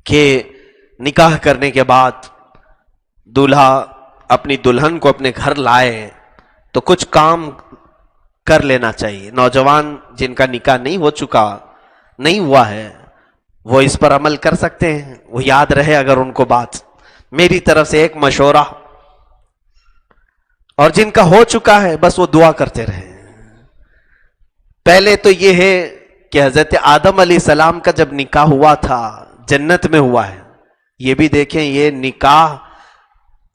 کہ نکاح کرنے کے بعد دولہا اپنی دلہن کو اپنے گھر لائے تو کچھ کام کر لینا چاہیے. نوجوان جن کا نکاح نہیں ہوا ہے وہ اس پر عمل کر سکتے ہیں. وہ یاد رہے اگر ان کو بات، میری طرف سے ایک مشورہ، اور جن کا ہو چکا ہے بس وہ دعا کرتے رہے. پہلے تو یہ ہے کہ حضرت آدم علیہ السلام کا جب نکاح ہوا تھا جنت میں ہوا ہے. یہ بھی دیکھیں، یہ نکاح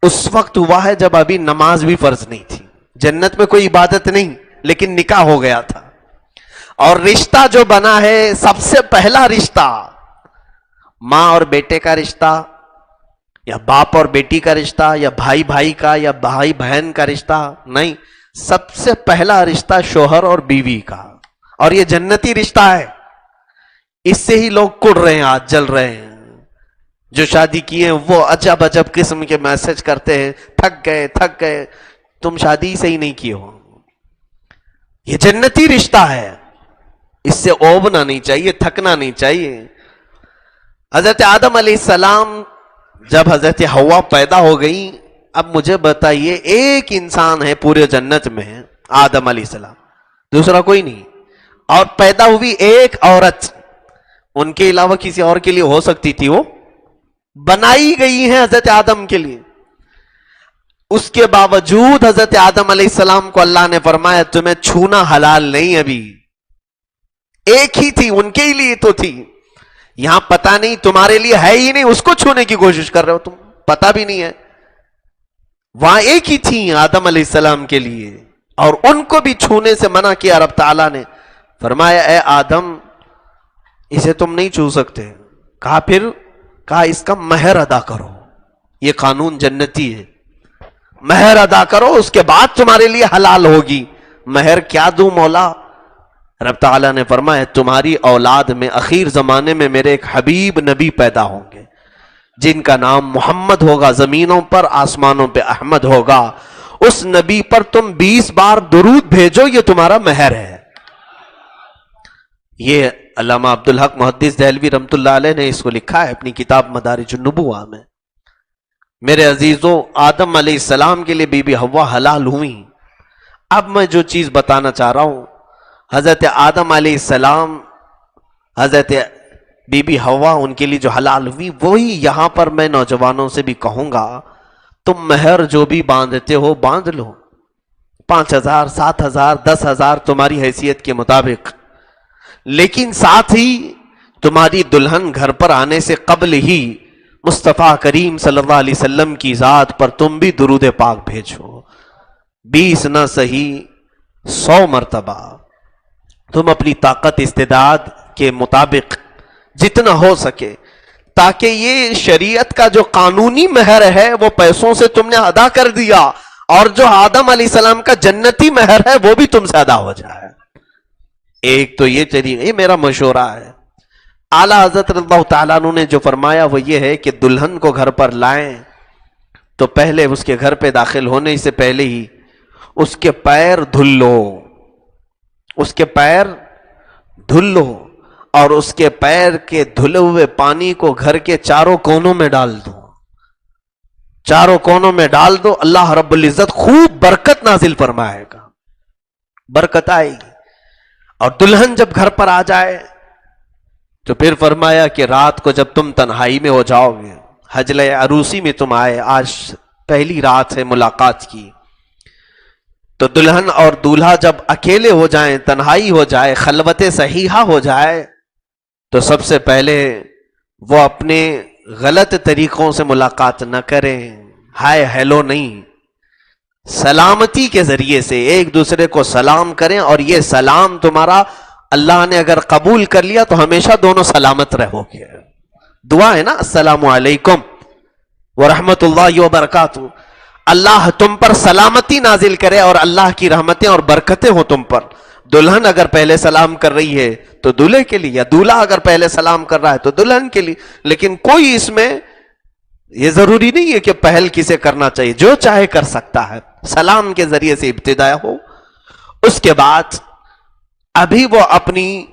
اس وقت ہوا ہے جب ابھی نماز بھی فرض نہیں تھی. جنت میں کوئی عبادت نہیں لیکن نکاح ہو گیا تھا. اور رشتہ جو بنا ہے سب سے پہلا رشتہ ماں اور بیٹے کا رشتہ، یا باپ اور بیٹی کا رشتہ، یا بھائی بھائی کا، یا بھائی بہن کا رشتہ نہیں. سب سے پہلا رشتہ شوہر اور بیوی کا، اور یہ جنتی رشتہ ہے. اس سے ہی لوگ کڑ رہے ہیں، آج جل رہے ہیں. جو شادی کیے ہیں وہ عجب عجب قسم کے میسج کرتے ہیں، تھک گئے. تم شادی سے ہی نہیں کیے ہو. یہ جنتی رشتہ ہے، اس سے اوبنا نہیں چاہیے، تھکنا نہیں چاہیے. حضرت آدم علیہ السلام جب حضرت حوا پیدا ہو گئی، اب مجھے بتائیے ایک انسان ہے پورے جنت میں، آدم علیہ السلام، دوسرا کوئی نہیں. اور پیدا ہوئی ایک عورت، ان کے علاوہ کسی اور کے لیے ہو سکتی تھی؟ وہ بنائی گئی ہے حضرت آدم کے لیے. اس کے باوجود حضرت آدم علیہ السلام کو اللہ نے فرمایا تمہیں چھونا حلال نہیں. ابھی ایک ہی تھی، ان کے ہی لیے تو تھی. یہاں پتہ نہیں تمہارے لیے ہے ہی نہیں، اس کو چھونے کی کوشش کر رہے ہو تم، پتہ بھی نہیں ہے. وہاں ایک ہی تھی آدم علیہ السلام کے لیے، اور ان کو بھی چھونے سے منع کیا. رب تعالیٰ نے فرمایا اے آدم اسے تم نہیں چھو سکتے. کہا اس کا مہر ادا کرو. یہ قانون جنتی ہے، مہر ادا کرو اس کے بعد تمہارے لیے حلال ہوگی. مہر کیا دوں مولا؟ رب تعالیٰ نے فرمایا تمہاری اولاد میں اخیر زمانے میں میرے ایک حبیب نبی پیدا ہوں گے جن کا نام محمد ہوگا، زمینوں پر آسمانوں پہ احمد ہوگا. اس نبی پر تم 20 بار درود بھیجو، یہ تمہارا مہر ہے. یہ علامہ عبدالحق محدث دہلوی رحمۃ اللہ علیہ نے اس کو لکھا ہے اپنی کتاب مدارج النبوہ میں. میرے عزیزو، آدم علیہ السلام کے لیے بی بی حوا حلال ہوئی. اب میں جو چیز بتانا چاہ رہا ہوں، حضرت آدم علیہ السلام، حضرت بی بی حوا، ان کے لیے جو حلال ہوئی، وہی یہاں پر میں نوجوانوں سے بھی کہوں گا تم مہر جو بھی باندھتے ہو باندھ لو، 5,000 7,000 10,000 تمہاری حیثیت کے مطابق. لیکن ساتھ ہی تمہاری دلہن گھر پر آنے سے قبل ہی مصطفیٰ کریم صلی اللہ علیہ وسلم کی ذات پر تم بھی درود پاک بھیجو. 20 نہ صحیح 100 مرتبہ تم اپنی طاقت استعداد کے مطابق جتنا ہو سکے، تاکہ یہ شریعت کا جو قانونی مہر ہے وہ پیسوں سے تم نے ادا کر دیا، اور جو آدم علیہ السلام کا جنتی مہر ہے وہ بھی تم سے ادا ہو جائے. ایک تو یہ طریقہ، یہ میرا مشورہ ہے. اعلیٰ حضرت رضی اللہ تعالیٰ عنہ نے جو فرمایا وہ یہ ہے کہ دلہن کو گھر پر لائیں تو پہلے اس کے گھر پہ داخل ہونے سے پہلے ہی اس کے پیر دھل لو، اس کے پیر دھل لو، اور اس کے پیر کے دھلے ہوئے پانی کو گھر کے چاروں کونوں میں ڈال دو. چاروں کونوں میں ڈال دو، اللہ رب العزت خوب برکت نازل فرمائے گا، برکت آئے گی. اور دلہن جب گھر پر آ جائے تو پھر فرمایا کہ رات کو جب تم تنہائی میں ہو جاؤ گے، حجلہ عروسی میں تم آئے، آج پہلی رات ہے ملاقات کی، تو دلہن اور دولہا جب اکیلے ہو جائیں، تنہائی ہو جائے، خلوت صحیحہ ہو جائے، تو سب سے پہلے وہ اپنے غلط طریقوں سے ملاقات نہ کریں. ہائے ہیلو نہیں، سلامتی کے ذریعے سے ایک دوسرے کو سلام کریں. اور یہ سلام تمہارا اللہ نے اگر قبول کر لیا تو ہمیشہ دونوں سلامت رہو گے. دعا ہے نا، السلام علیکم ورحمت اللہ وبرکاتہ. اللہ تم پر سلامتی نازل کرے اور اللہ کی رحمتیں اور برکتیں ہوں تم پر. دلہن اگر پہلے سلام کر رہی ہے تو دولہے کے لیے، یا دولہا اگر پہلے سلام کر رہا ہے تو دلہن کے لیے. لیکن کوئی اس میں یہ ضروری نہیں ہے کہ پہل کسے کرنا چاہیے، جو چاہے کر سکتا ہے. سلام کے ذریعے سے ابتدا ہو. اس کے بعد ابھی وہ اپنی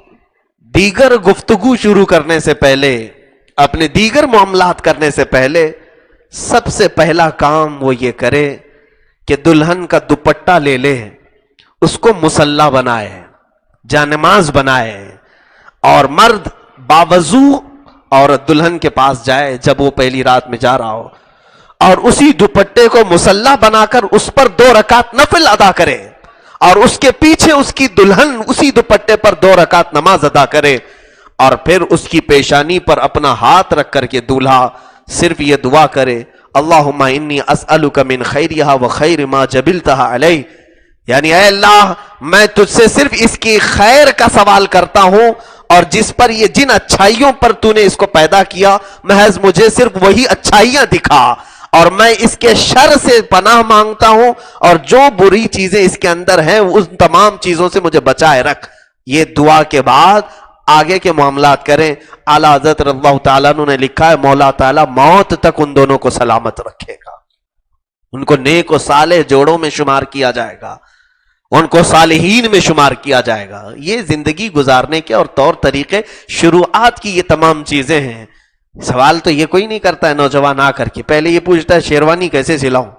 دیگر گفتگو شروع کرنے سے پہلے اپنے دیگر معاملات کرنے سے پہلے سب سے پہلا کام وہ یہ کرے کہ دلہن کا دوپٹہ لے لے، اس کو مصلی بنائے، جانماز بنائے، اور مرد باوضو عورت دلہن کے پاس جائے جب وہ پہلی رات میں جا رہا ہو، اور اسی دوپٹے کو مصلی بنا کر اس پر 2 رکعت نفل ادا کرے، اور اس کے پیچھے اس کی دلہن اسی دوپٹے پر 2 رکعت نماز ادا کرے، اور پھر اس کی پیشانی پر اپنا ہاتھ رکھ کر کے دولہا صرف یہ دعا کرے، اللہم انی اسألک من خیرہا و خیر ما جبلتہا علیہ، یعنی اے اللہ میں تجھ سے صرف اس کی خیر کا سوال کرتا ہوں، اور جس پر یہ جن اچھائیوں پر تو نے اس کو پیدا کیا محض مجھے صرف وہی اچھائیاں دکھا، اور میں اس کے شر سے پناہ مانگتا ہوں، اور جو بری چیزیں اس کے اندر ہیں ان تمام چیزوں سے مجھے بچائے رکھ۔ یہ دعا کے بعد آگے کے معاملات کریں۔ اعلیٰ حضرت رضی اللہ تعالیٰ عنہ نے لکھا ہے مولا تعالیٰ موت تک ان دونوں کو سلامت رکھے گا، ان کو نیک و صالح جوڑوں میں شمار کیا جائے گا، ان کو صالحین میں شمار کیا جائے گا۔ یہ زندگی گزارنے کے اور طور طریقے شروعات کی یہ تمام چیزیں ہیں۔ سوال تو یہ کوئی نہیں کرتا ہے نوجوان آ کر کے، پہلے یہ پوچھتا ہے شیروانی کیسے سلاؤں،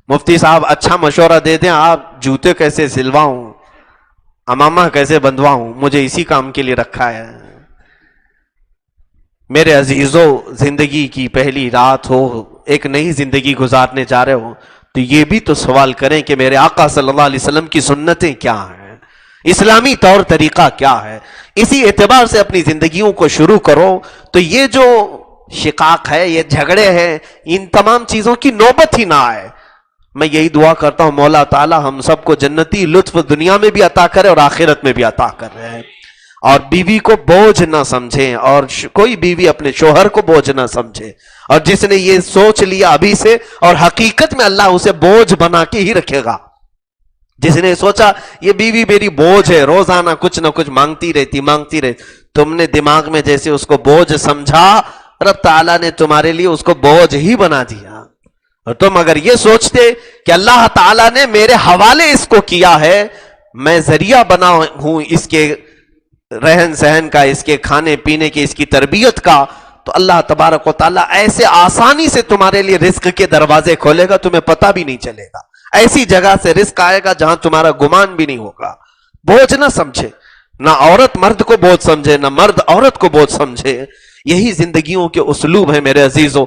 مفتی صاحب اچھا مشورہ دے دیں، آپ جوتے کیسے سلواؤں، امامہ کیسے بندواؤں، مجھے اسی کام کے لیے رکھا ہے۔ میرے عزیزو، زندگی کی پہلی رات ہو، ایک نئی زندگی گزارنے جا رہے ہو، تو یہ بھی تو سوال کریں کہ میرے آقا صلی اللہ علیہ وسلم کی سنتیں کیا ہیں، اسلامی طور طریقہ کیا ہے، اسی اعتبار سے اپنی زندگیوں کو شروع کرو۔ تو یہ جو شقاق ہے، یہ جھگڑے ہیں، ان تمام چیزوں کی نوبت ہی نہ آئے۔ میں یہی دعا کرتا ہوں مولا تعالی ہم سب کو جنتی لطف دنیا میں بھی عطا کرے اور آخرت میں بھی عطا کر رہے ہیں، اور بیوی کو بوجھ نہ سمجھیں، اور کوئی بیوی اپنے شوہر کو بوجھ نہ سمجھے، اور جس نے یہ سوچ لیا ابھی سے، اور حقیقت میں اللہ اسے بوجھ بنا کے ہی رکھے گا۔ جس نے سوچا یہ بیوی میری بوجھ ہے، روزانہ کچھ نہ کچھ مانگتی رہتی، تم نے دماغ میں جیسے اس کو بوجھ سمجھا، رب تعالیٰ نے تمہارے لیے اس کو بوجھ ہی بنا دیا۔ اور تم اگر یہ سوچتے کہ اللہ تعالیٰ نے میرے حوالے اس کو کیا ہے، میں ذریعہ بنا ہوں اس کے رہن سہن کا، اس کے کھانے پینے کی، اس کی تربیت کا، تو اللہ تبارک و تعالیٰ ایسے آسانی سے تمہارے لیے رزق کے دروازے کھولے گا، تمہیں پتہ بھی نہیں چلے گا۔ ایسی جگہ سے رزق آئے گا جہاں تمہارا گمان بھی نہیں ہوگا۔ بوجھ نہ سمجھے، نہ عورت مرد کو بوجھ سمجھے، نہ مرد عورت کو بوجھ سمجھے۔ یہی زندگیوں کے اسلوب ہیں میرے عزیزوں۔